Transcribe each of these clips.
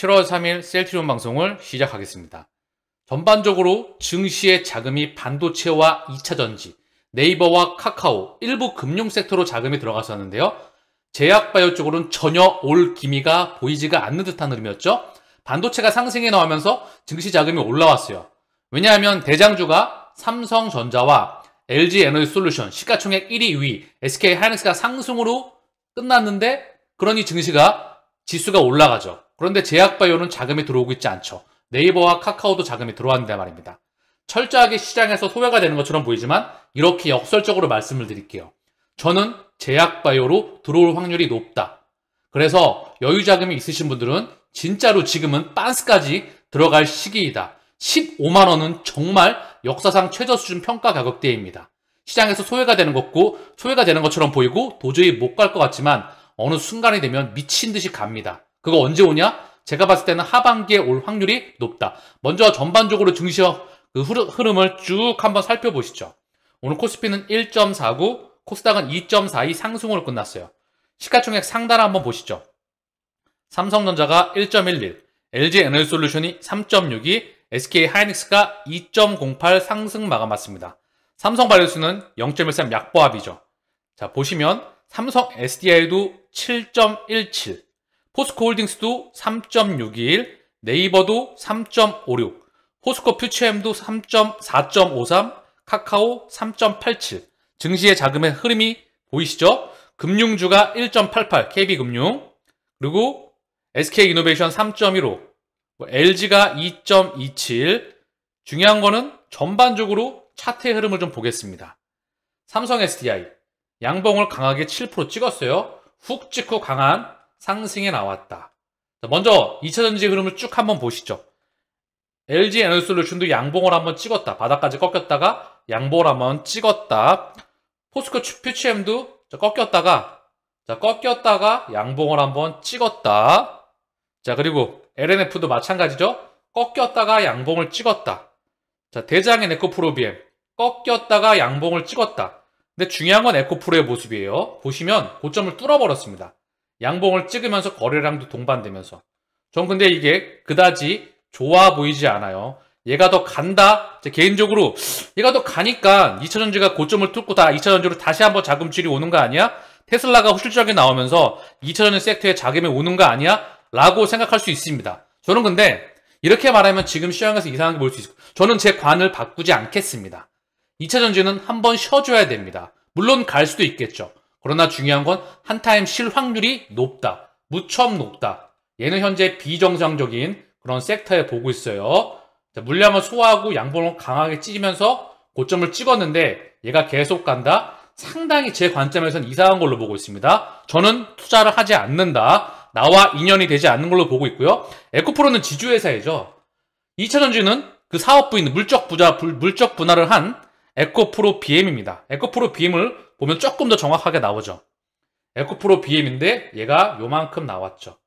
7월 3일 셀트리온 방송을 시작하겠습니다. 전반적으로 증시의 자금이 반도체와 2차전지, 네이버와 카카오, 일부 금융 섹터로 자금이 들어갔었는데요. 제약바이오 쪽으로는 전혀 올 기미가 보이지가 않는 듯한 흐름이었죠. 반도체가 상승해 나오면서 증시 자금이 올라왔어요. 왜냐하면 대장주가 삼성전자와 LG에너지솔루션, 시가총액 1위, 2위, SK하이닉스가 상승으로 끝났는데 그러니 지수가 올라가죠. 그런데 제약바이오는 자금이 들어오고 있지 않죠. 네이버와 카카오도 자금이 들어왔는데 말입니다. 철저하게 시장에서 소외가 되는 것처럼 보이지만 이렇게 역설적으로 말씀을 드릴게요. 저는 제약바이오로 들어올 확률이 높다. 그래서 여유 자금이 있으신 분들은 진짜로 지금은 빤스까지 들어갈 시기이다. 15만 원은 정말 역사상 최저 수준 평가 가격대입니다. 시장에서 소외가 되는 것처럼 보이고 도저히 못 갈 것 같지만 어느 순간이 되면 미친 듯이 갑니다. 그거 언제 오냐? 제가 봤을 때는 하반기에 올 확률이 높다. 먼저 전반적으로 증시 흐름을 쭉 한번 살펴보시죠. 오늘 코스피는 1.49, 코스닥은 2.42 상승으로 끝났어요. 시가총액 상단 한번 보시죠. 삼성전자가 1.11, LG에너지솔루션이 3.62, SK하이닉스가 2.08 상승 마감했습니다. 삼성바이오스는 0.13 약보합이죠. 자, 보시면 삼성 SDI도 7.17, 포스코홀딩스도 3.61, 네이버도 3.56, 포스코 퓨처엠도 4.53, 카카오 3.87. 증시의 자금의 흐름이 보이시죠? 금융주가 1.88, KB금융, 그리고 SK이노베이션 3.15, LG가 2.27. 중요한 거는 전반적으로 차트의 흐름을 좀 보겠습니다. 삼성 SDI 양봉을 강하게 7% 찍었어요. 훅 찍고 강한 상승에 나왔다. 먼저 2차전지 흐름을 쭉 한번 보시죠. LG에너지솔루션도 양봉을 한번 찍었다. 바닥까지 꺾였다가 양봉을 한번 찍었다. 포스코 퓨처엠도 꺾였다가 양봉을 한번 찍었다. 자, 그리고 LNF도 마찬가지죠. 꺾였다가 양봉을 찍었다. 자, 대장의 에코프로비엠 꺾였다가 양봉을 찍었다. 근데 중요한 건 에코프로의 모습이에요. 보시면 고점을 뚫어버렸습니다. 양봉을 찍으면서 거래량도 동반되면서. 전 근데 이게 그다지 좋아 보이지 않아요. 얘가 더 간다. 개인적으로 얘가 더 가니까 2차전지가 고점을 뚫고 다 2차전지로 다시 한번 자금줄이 오는 거 아니야? 테슬라가 실적이 나오면서 2차전지 섹터에 자금이 오는 거 아니야? 라고 생각할 수 있습니다. 저는 근데 이렇게 말하면 지금 시장에서 이상하게 보일 수 있어요. 저는 제 관을 바꾸지 않겠습니다. 2차전지는 한번 쉬어줘야 됩니다. 물론 갈 수도 있겠죠. 그러나 중요한 건 한타임 실 확률이 높다. 무척 높다. 얘는 현재 비정상적인 그런 섹터에 보고 있어요. 자, 물량을 소화하고 양봉을 강하게 찢으면서 고점을 찍었는데 얘가 계속 간다. 상당히 제 관점에서는 이상한 걸로 보고 있습니다. 저는 투자를 하지 않는다. 나와 인연이 되지 않는 걸로 보고 있고요. 에코프로는 지주회사이죠. 2차전지는 그 사업부인 물적 분할을 한 에코프로 BM입니다. 에코프로 BM을 보면 조금 더 정확하게 나오죠. 에코프로 BM인데 얘가 요만큼 나왔죠.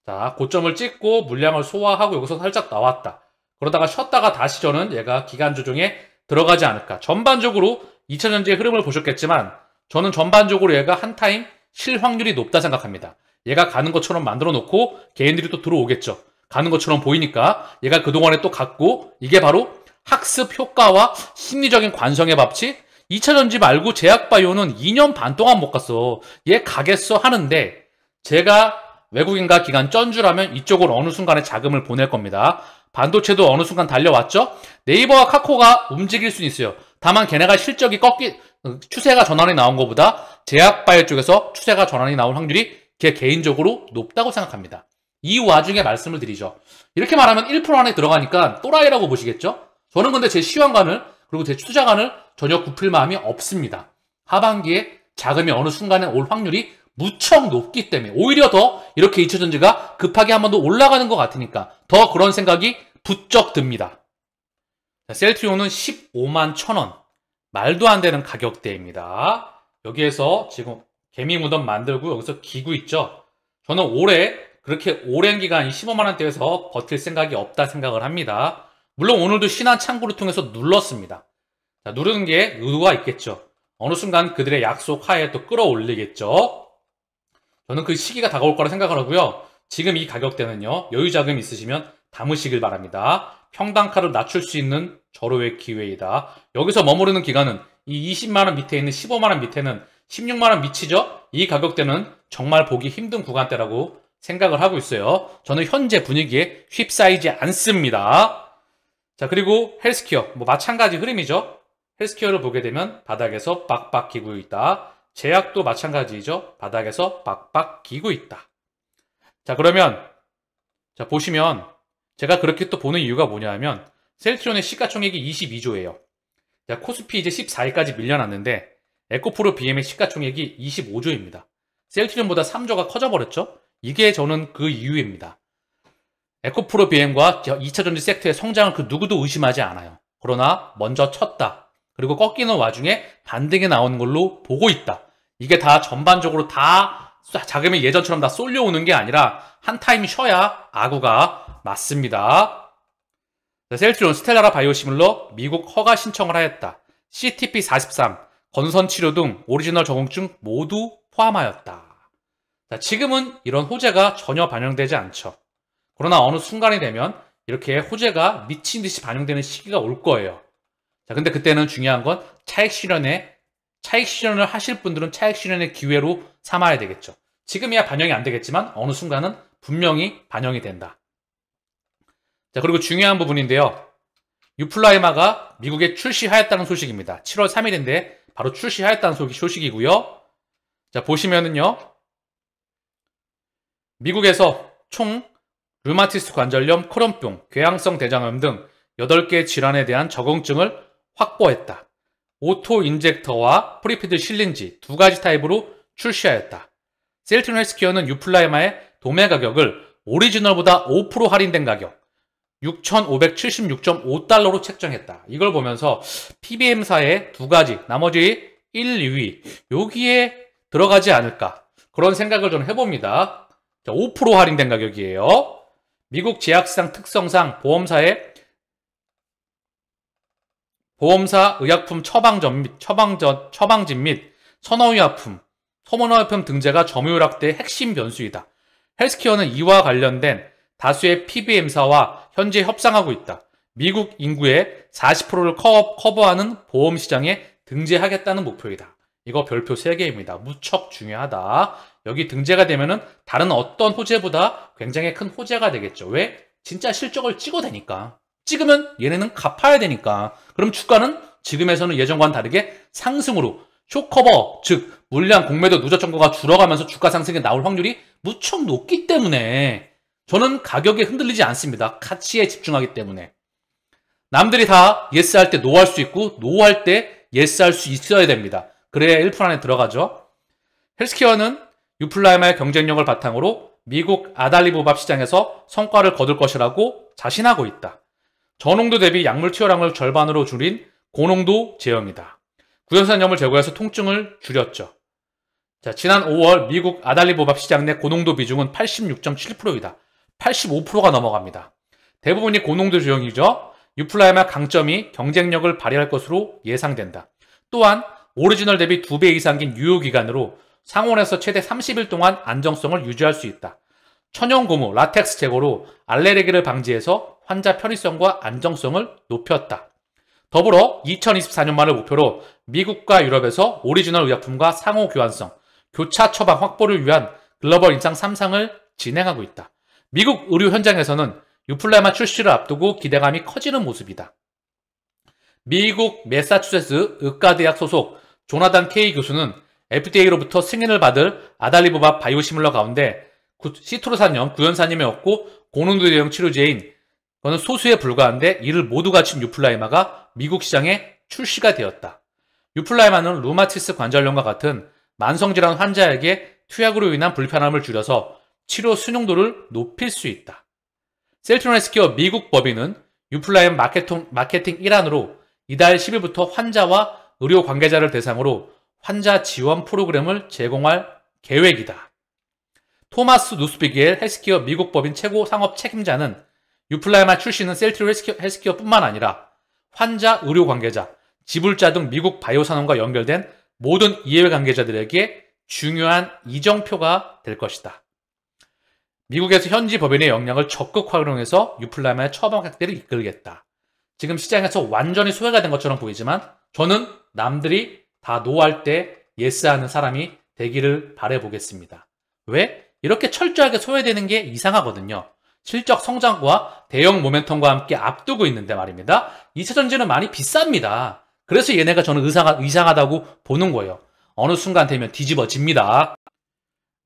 자, 고점을 찍고 물량을 소화하고 여기서 살짝 나왔다. 그러다가 쉬었다가 다시 저는 얘가 기간 조정에 들어가지 않을까. 전반적으로 2차전지의 흐름을 보셨겠지만 저는 전반적으로 얘가 한 타임 실 확률이 높다 생각합니다. 얘가 가는 것처럼 만들어 놓고 개인들이 또 들어오겠죠. 가는 것처럼 보이니까 얘가 그동안에 또 갔고 이게 바로 학습 효과와 심리적인 관성의 법칙. 2차전지 말고 제약바이오는 2년 반 동안 못 갔어. 얘 가겠어 하는데 제가 외국인과 기관 쩐주라면 이쪽으로 어느 순간에 자금을 보낼 겁니다. 반도체도 어느 순간 달려왔죠. 네이버와 카카오가 움직일 수는 있어요. 다만 걔네가 실적이 추세가 전환이 나온 것보다 제약바이오 쪽에서 추세가 전환이 나올 확률이 제 개인적으로 높다고 생각합니다. 이 와중에 말씀을 드리죠. 이렇게 말하면 1% 안에 들어가니까 또라이라고 보시겠죠? 저는 근데 제 시황관을 그리고 제 투자관을 전혀 굽힐 마음이 없습니다. 하반기에 자금이 어느 순간에 올 확률이 무척 높기 때문에 오히려 더 이렇게 2차전지가 급하게 한 번 더 올라가는 것 같으니까 더 그런 생각이 부쩍 듭니다. 셀트리온은 15만 1,000원. 말도 안 되는 가격대입니다. 여기에서 지금 개미 무덤 만들고 여기서 기구 있죠. 저는 올해 그렇게 오랜 기간 15만 원대에서 버틸 생각이 없다 생각을 합니다. 물론 오늘도 신한 창구를 통해서 눌렀습니다. 자, 누르는 게 의도가 있겠죠. 어느 순간 그들의 약속 하에 또 끌어올리겠죠. 저는 그 시기가 다가올 거라 생각을 하고요. 지금 이 가격대는요, 여유 자금 있으시면 담으시길 바랍니다. 평단가를 낮출 수 있는 절호의 기회이다. 여기서 머무르는 기간은 이 20만원 밑에 있는 15만원 밑에는 16만원 미치죠? 이 가격대는 정말 보기 힘든 구간대라고 생각을 하고 있어요. 저는 현재 분위기에 휩싸이지 않습니다. 자, 그리고 헬스케어, 마찬가지 흐름이죠. 헬스케어를 보게 되면 바닥에서 빡빡 기고 있다. 제약도 마찬가지죠. 바닥에서 빡빡 기고 있다. 자, 그러면 자 보시면 제가 그렇게 또 보는 이유가 뭐냐 하면 셀트리온의 시가총액이 22조예요. 자, 코스피 이제 14위까지 밀려났는데 에코프로 BM의 시가총액이 25조입니다. 셀트리온보다 3조가 커져버렸죠. 이게 저는 그 이유입니다. 에코프로 BM과 2차전지 섹터의 성장을 그 누구도 의심하지 않아요. 그러나 먼저 쳤다. 그리고 꺾이는 와중에 반등이 나오는 걸로 보고 있다. 이게 다 전반적으로 다 자금이 예전처럼 다 쏠려오는 게 아니라 한 타임 쉬어야 아구가 맞습니다. 셀트리온, 스텔라라 바이오시밀러 미국 허가 신청을 하였다. CTP43, 건선치료 등 오리지널 적응증 모두 포함하였다. 자, 지금은 이런 호재가 전혀 반영되지 않죠. 그러나 어느 순간이 되면 이렇게 호재가 미친 듯이 반영되는 시기가 올 거예요. 자, 근데 그때는 중요한 건 차익 실현을 하실 분들은 차익 실현의 기회로 삼아야 되겠죠. 지금이야 반영이 안 되겠지만 어느 순간은 분명히 반영이 된다. 자, 그리고 중요한 부분인데요. 유플라이마가 미국에 출시하였다는 소식입니다. 7월 3일인데 바로 출시하였다는 소식이고요. 자, 보시면은요. 미국에서 총 류마티스 관절염, 크론병, 궤양성 대장암 등 8개 질환에 대한 적응증을 확보했다. 오토 인젝터와 프리피드 실린지 2가지 타입으로 출시하였다. 셀트리온 헬스케어는 유플라이마의 도매 가격을 오리지널보다 5% 할인된 가격 6,576.5달러로 책정했다. 이걸 보면서 PBM사의 2가지, 나머지 1, 2위 여기에 들어가지 않을까 그런 생각을 좀 해봅니다. 자, 5% 할인된 가격이에요. 미국 제약시장 특성상 보험사 의약품 처방진 및 선호의약품 등재가 점유율 확대의 핵심 변수이다. 헬스케어는 이와 관련된 다수의 PBM사와 현재 협상하고 있다. 미국 인구의 40%를 커버하는 보험시장에 등재하겠다는 목표이다. 이거 별표 3개입니다. 무척 중요하다. 여기 등재가 되면은 다른 어떤 호재보다 굉장히 큰 호재가 되겠죠. 왜? 진짜 실적을 찍어대니까. 찍으면 얘네는 갚아야 되니까. 그럼 주가는 지금에서는 예전과는 다르게 상승으로 쇼커버, 즉 물량 공매도 누적 정도가 줄어가면서 주가 상승이 나올 확률이 무척 높기 때문에 저는 가격에 흔들리지 않습니다. 가치에 집중하기 때문에. 남들이 다 예스 할 때 노 할 수 있고 노 할 때 예스 할 수 있어야 됩니다. 그래야 1% 안에 들어가죠. 헬스케어는 유플라이마의 경쟁력을 바탕으로 미국 아달리보밥 시장에서 성과를 거둘 것이라고 자신하고 있다. 저농도 대비 약물 투여량을 절반으로 줄인 고농도 제형이다. 구연산염을 제거해서 통증을 줄였죠. 자, 지난 5월 미국 아달리보밥 시장 내 고농도 비중은 86.7%이다. 85%가 넘어갑니다. 대부분이 고농도 제형이죠. 유플라이마 강점이 경쟁력을 발휘할 것으로 예상된다. 또한 오리지널 대비 2배 이상 긴 유효기간으로 상온에서 최대 30일 동안 안정성을 유지할 수 있다. 천연 고무, 라텍스 제거로 알레르기를 방지해서 환자 편의성과 안정성을 높였다. 더불어 2024년 말을 목표로 미국과 유럽에서 오리지널 의약품과 상호 교환성, 교차 처방 확보를 위한 글로벌 임상 3상을 진행하고 있다. 미국 의료 현장에서는 유플라이마 출시를 앞두고 기대감이 커지는 모습이다. 미국 매사추세츠 의과대학 소속 조나단 K 교수는 FDA로부터 승인을 받을 아달리보밥 바이오시밀러 가운데 시트로산염, 구연산염이 없고 고농도 대형 치료제인 그거는 소수에 불과한데 이를 모두 갖춘 유플라이마가 미국 시장에 출시가 되었다. 유플라이마는 루마티스 관절염과 같은 만성질환 환자에게 투약으로 인한 불편함을 줄여서 치료 순용도를 높일 수 있다. 셀트리온 헬스케어 미국 법인은 유플라이마 마케팅 일환으로 이달 10일부터 환자와 의료 관계자를 대상으로 환자 지원 프로그램을 제공할 계획이다. 토마스 누스비겔 헬스케어 미국 법인 최고 상업 책임자는 유플라이마 출시는 셀트리온 헬스케어뿐만 아니라 환자, 의료 관계자, 지불자 등 미국 바이오 산업과 연결된 모든 이해관계자들에게 중요한 이정표가 될 것이다. 미국에서 현지 법인의 역량을 적극 활용해서 유플라임의 처방 확대를 이끌겠다. 지금 시장에서 완전히 소외가 된 것처럼 보이지만 저는 남들이 다 노할 때 예스하는 사람이 되기를 바라보겠습니다. 왜? 이렇게 철저하게 소외되는 게 이상하거든요. 실적 성장과 대형 모멘텀과 함께 앞두고 있는데 말입니다. 2차전지는 많이 비쌉니다. 그래서 얘네가 저는 이상하다고 보는 거예요. 어느 순간 되면 뒤집어집니다.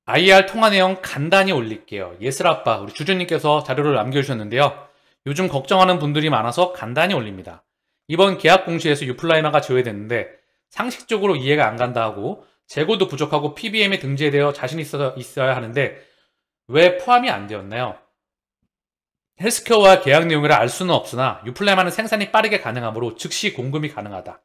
IR 통화 내용 간단히 올릴게요. 예슬아빠, 우리 주주님께서 자료를 남겨주셨는데요. 요즘 걱정하는 분들이 많아서 간단히 올립니다. 이번 계약 공시에서 유플라이마가 제외됐는데 상식적으로 이해가 안 간다 하고 재고도 부족하고 PBM에 등재되어 자신 있어야 하는데 왜 포함이 안 되었나요? 헬스케어와 계약 내용을 알 수는 없으나 유플라이마는 생산이 빠르게 가능하므로 즉시 공급이 가능하다.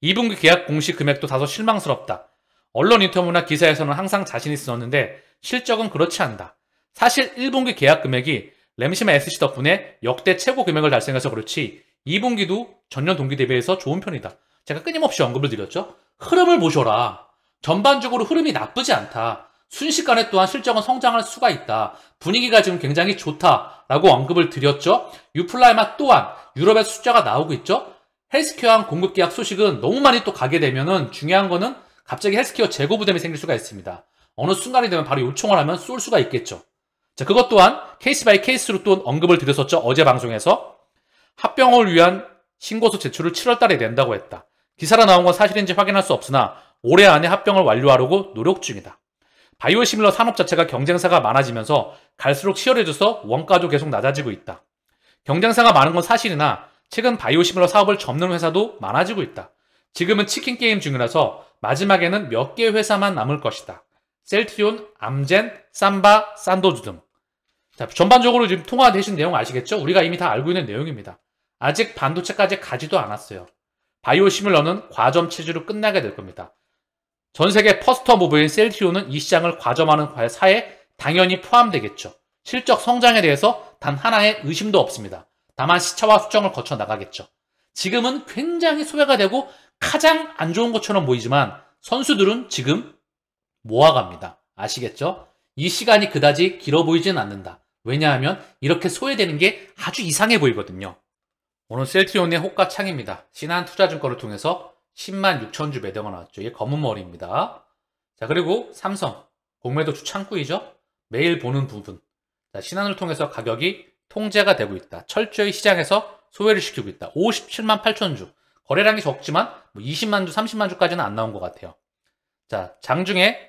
2분기 계약 공시 금액도 다소 실망스럽다. 언론 인터뷰나 기사에서는 항상 자신 있었는데 실적은 그렇지 않다. 사실 1분기 계약 금액이 램시마 SC 덕분에 역대 최고 금액을 달성해서 그렇지 2분기도 전년 동기 대비해서 좋은 편이다. 제가 끊임없이 언급을 드렸죠. 흐름을 보셔라. 전반적으로 흐름이 나쁘지 않다. 순식간에 또한 실적은 성장할 수가 있다. 분위기가 지금 굉장히 좋다라고 언급을 드렸죠. 유플라이마 또한 유럽의 숫자가 나오고 있죠. 헬스케어랑 공급 계약 소식은 너무 많이 또 가게 되면은 중요한 거는 갑자기 헬스케어 재고 부담이 생길 수가 있습니다. 어느 순간이 되면 바로 요청을 하면 쏠 수가 있겠죠. 자, 그것 또한 케이스 바이 케이스로 또 언급을 드렸었죠. 어제 방송에서 합병을 위한 신고서 제출을 7월 달에 낸다고 했다. 기사로 나온 건 사실인지 확인할 수 없으나 올해 안에 합병을 완료하려고 노력 중이다. 바이오시밀러 산업 자체가 경쟁사가 많아지면서 갈수록 치열해져서 원가도 계속 낮아지고 있다. 경쟁사가 많은 건 사실이나 최근 바이오시밀러 사업을 접는 회사도 많아지고 있다. 지금은 치킨 게임 중이라서 마지막에는 몇 개의 회사만 남을 것이다. 셀트리온, 암젠, 삼바, 산도즈 등. 자, 전반적으로 지금 통화되신 내용 아시겠죠? 우리가 이미 다 알고 있는 내용입니다. 아직 반도체까지 가지도 않았어요. 바이오시밀러는 과점 체제로 끝나게 될 겁니다. 전 세계 퍼스터 무브인 셀트리온은 이 시장을 과점하는 사에 당연히 포함되겠죠. 실적 성장에 대해서 단 하나의 의심도 없습니다. 다만 시차와 수정을 거쳐 나가겠죠. 지금은 굉장히 소외가 되고 가장 안 좋은 것처럼 보이지만 선수들은 지금 모아갑니다. 아시겠죠? 이 시간이 그다지 길어 보이진 않는다. 왜냐하면 이렇게 소외되는 게 아주 이상해 보이거든요. 오늘 셀트리온의 호가창입니다. 신한투자증권을 통해서 10만 6천 주 매도가 나왔죠. 이게 검은 머리입니다. 자, 그리고 삼성 공매도 주 창구이죠. 매일 보는 부분. 자, 신한을 통해서 가격이 통제가 되고 있다. 철저히 시장에서 소외를 시키고 있다. 57만 8천 주. 거래량이 적지만 20만 주, 30만 주까지는 안 나온 것 같아요. 자, 장중에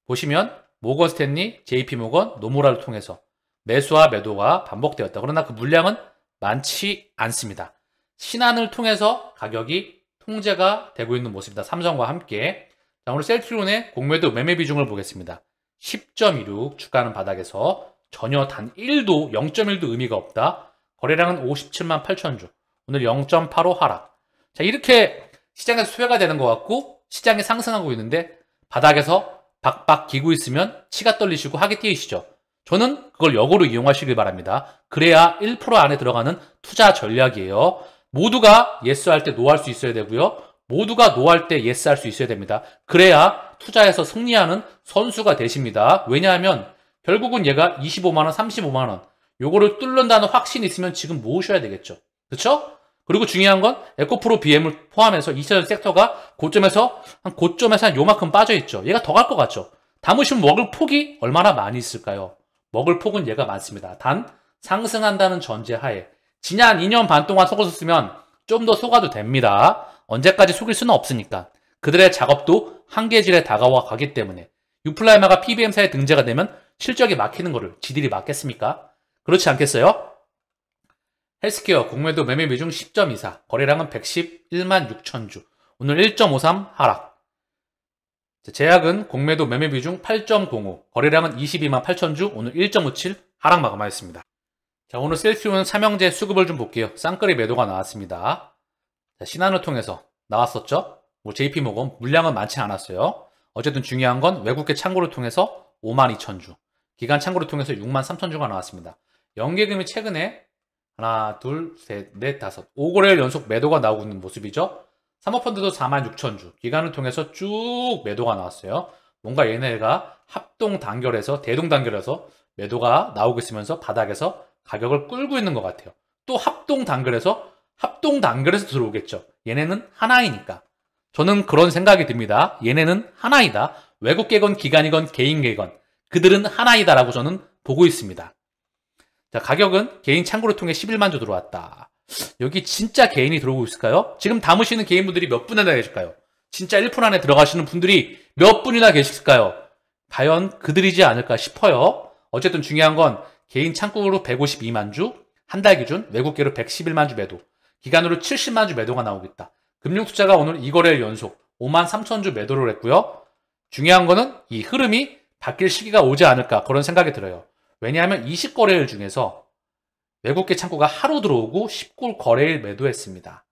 보시면 모건 스탠리, JP 모건, 노무라를 통해서 매수와 매도가 반복되었다. 그러나 그 물량은 많지 않습니다. 신한을 통해서 가격이 통제가 되고 있는 모습이다. 삼성과 함께. 자, 오늘 셀트리온의 공매도 매매 비중을 보겠습니다. 10.16 주가는 바닥에서 전혀 단 1도 0.1도 의미가 없다. 거래량은 57만 8천 주. 오늘 0.85 하락. 자, 이렇게 시장에서 소외가 되는 것 같고 시장이 상승하고 있는데 바닥에서 박박 기고 있으면 치가 떨리시고 하기 띄이시죠. 저는 그걸 역으로 이용하시길 바랍니다. 그래야 1% 안에 들어가는 투자 전략이에요. 모두가 예스할 때 노할 수 있어야 되고요. 모두가 노할 때 예스할 수 있어야 됩니다. 그래야 투자에서 승리하는 선수가 되십니다. 왜냐하면 결국은 얘가 25만원, 35만원 요거를 뚫는다는 확신이 있으면 지금 모으셔야 되겠죠. 그렇죠? 그리고 중요한 건 에코프로 BM을 포함해서 2차전 섹터가 고점에서 한 요만큼 빠져있죠. 얘가 더 갈 것 같죠. 담으시면 먹을 폭이 얼마나 많이 있을까요? 먹을 폭은 얘가 많습니다. 단 상승한다는 전제하에 지난 2년 반 동안 속았었으면 좀 더 속아도 됩니다. 언제까지 속일 수는 없으니까. 그들의 작업도 한계질에 다가와 가기 때문에 유플라이마가 PBM사에 등재가 되면 실적이 막히는 거를 지들이 막겠습니까? 그렇지 않겠어요? 헬스케어 공매도 매매 비중 10.24, 거래량은 111만 6천 주. 오늘 1.53 하락. 제약은 공매도 매매 비중 8.05, 거래량은 22만 8천 주. 오늘 1.57 하락 마감하였습니다. 자, 오늘 셀트리온 삼형제 수급을 좀 볼게요. 쌍끌이 매도가 나왔습니다. 자, 신한을 통해서 나왔었죠. JP 모건 물량은 많지 않았어요. 어쨌든 중요한 건 외국계 창구를 통해서 5만 2천 주, 기간 창구를 통해서 6만 3천 주가 나왔습니다. 연계금이 최근에 하나, 둘, 셋, 넷, 다섯 5거래일 연속 매도가 나오고 있는 모습이죠. 사모펀드도 4만 6천 주, 기간을 통해서 쭉 매도가 나왔어요. 뭔가 얘네가 합동 단결해서 대동 단결해서 매도가 나오고 있으면서 바닥에서 가격을 끌고 있는 것 같아요. 또 합동 단글에서 들어오겠죠. 얘네는 하나이니까. 저는 그런 생각이 듭니다. 얘네는 하나이다. 외국계건 기관이건 개인계건 그들은 하나이다라고 저는 보고 있습니다. 자, 가격은 개인 창구를 통해 11만 주 들어왔다. 여기 진짜 개인이 들어오고 있을까요? 지금 담으시는 개인분들이 몇 분이나 계실까요? 진짜 1% 안에 들어가시는 분들이 몇 분이나 계실까요? 과연 그들이지 않을까 싶어요. 어쨌든 중요한 건 개인 창구로 152만 주, 한 달 기준 외국계로 111만 주 매도, 기간으로 70만 주 매도가 나오겠다. 금융투자가 오늘 2거래일 연속 5만 3천 주 매도를 했고요. 중요한 거는 이 흐름이 바뀔 시기가 오지 않을까 그런 생각이 들어요. 왜냐하면 20거래일 중에서 외국계 창구가 하루 들어오고 19거래일 매도했습니다.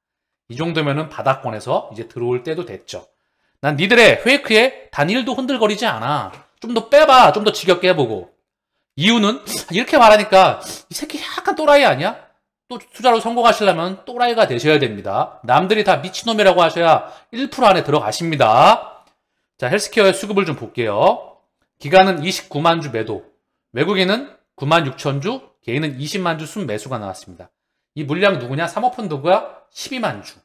이 정도면은 바닥권에서 이제 들어올 때도 됐죠. 난 니들의 페이크에 단 1도 흔들거리지 않아. 좀 더 빼봐. 좀 더 지겹게 해보고. 이유는 이렇게 말하니까 이 새끼 약간 또라이 아니야? 또 투자로 성공하시려면 또라이가 되셔야 됩니다. 남들이 다 미친놈이라고 하셔야 1% 안에 들어가십니다. 자, 헬스케어의 수급을 좀 볼게요. 기간은 29만 주 매도, 외국인은 9만 6천 주, 개인은 20만 주 순매수가 나왔습니다. 이 물량 누구냐? 사모펀드가 12만 주.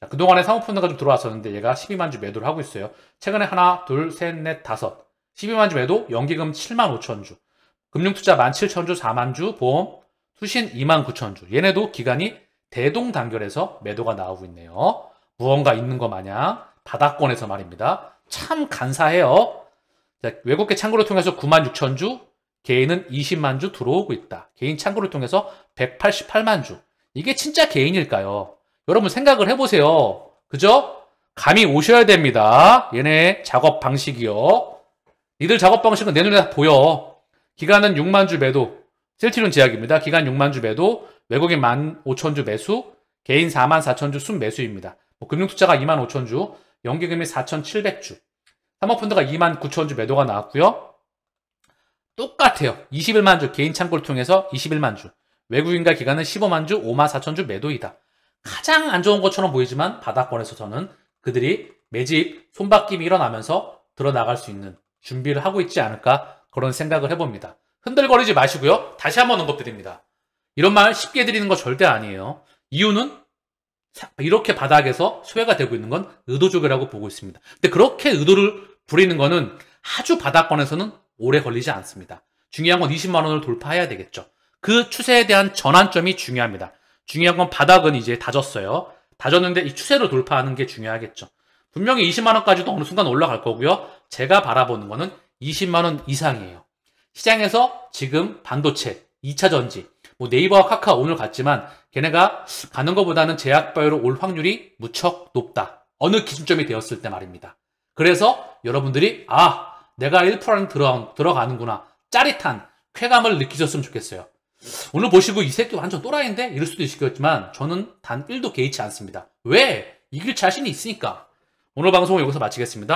자, 그동안에 사모펀드가 좀 들어왔었는데 얘가 12만 주 매도를 하고 있어요. 최근에 하나, 둘, 셋, 넷, 다섯. 12만 주 매도, 연기금 7만 5천 주. 금융투자 17,000주, 4만 주, 보험, 투신 2만 9천 주. 얘네도 기간이 대동단결해서 매도가 나오고 있네요. 무언가 있는 거 마냥 바닥권에서 말입니다. 참 간사해요. 자, 외국계 창구를 통해서 9만 6천 주, 개인은 20만 주 들어오고 있다. 개인 창구를 통해서 188만 주. 이게 진짜 개인일까요? 여러분 생각을 해보세요. 그죠? 감이 오셔야 됩니다. 얘네 작업 방식이요. 니들 작업 방식은 내 눈에 다 보여. 기간은 6만 주 매도, 셀티론 제약입니다. 기간 6만 주 매도, 외국인 1만 5천 주 매수, 개인 4만 4천 주 순매수입니다. 금융투자가 2만 5천 주, 연기금이 4,700주, 사모펀드가 2만 9천 주 매도가 나왔고요. 똑같아요. 21만 주 개인 창구를 통해서 21만 주, 외국인과 기간은 15만 주, 5만 4천 주 매도이다. 가장 안 좋은 것처럼 보이지만 바닥권에서 저는 그들이 매집, 손바뀜이 일어나면서 들어나갈 수 있는 준비를 하고 있지 않을까 그런 생각을 해봅니다. 흔들거리지 마시고요. 다시 한번 언급드립니다. 이런 말 쉽게 드리는 거 절대 아니에요. 이유는 이렇게 바닥에서 소외가 되고 있는 건 의도적이라고 보고 있습니다. 근데 그렇게 의도를 부리는 거는 아주 바닥권에서는 오래 걸리지 않습니다. 중요한 건 20만 원을 돌파해야 되겠죠. 그 추세에 대한 전환점이 중요합니다. 중요한 건 바닥은 이제 다졌어요. 다졌는데 이 추세를 돌파하는 게 중요하겠죠. 분명히 20만 원까지도 어느 순간 올라갈 거고요. 제가 바라보는 거는 20만 원 이상이에요. 시장에서 지금 반도체, 2차 전지, 뭐 네이버와 카카오 오늘 갔지만 걔네가 가는 것보다는 제약바이오로 올 확률이 무척 높다. 어느 기준점이 되었을 때 말입니다. 그래서 여러분들이 내가 1% 안에 들어가는구나. 짜릿한 쾌감을 느끼셨으면 좋겠어요. 오늘 보시고 이 새끼 완전 또라이인데? 이럴 수도 있겠지만 저는 단 1도 개의치 않습니다. 왜? 이길 자신이 있으니까. 오늘 방송은 여기서 마치겠습니다.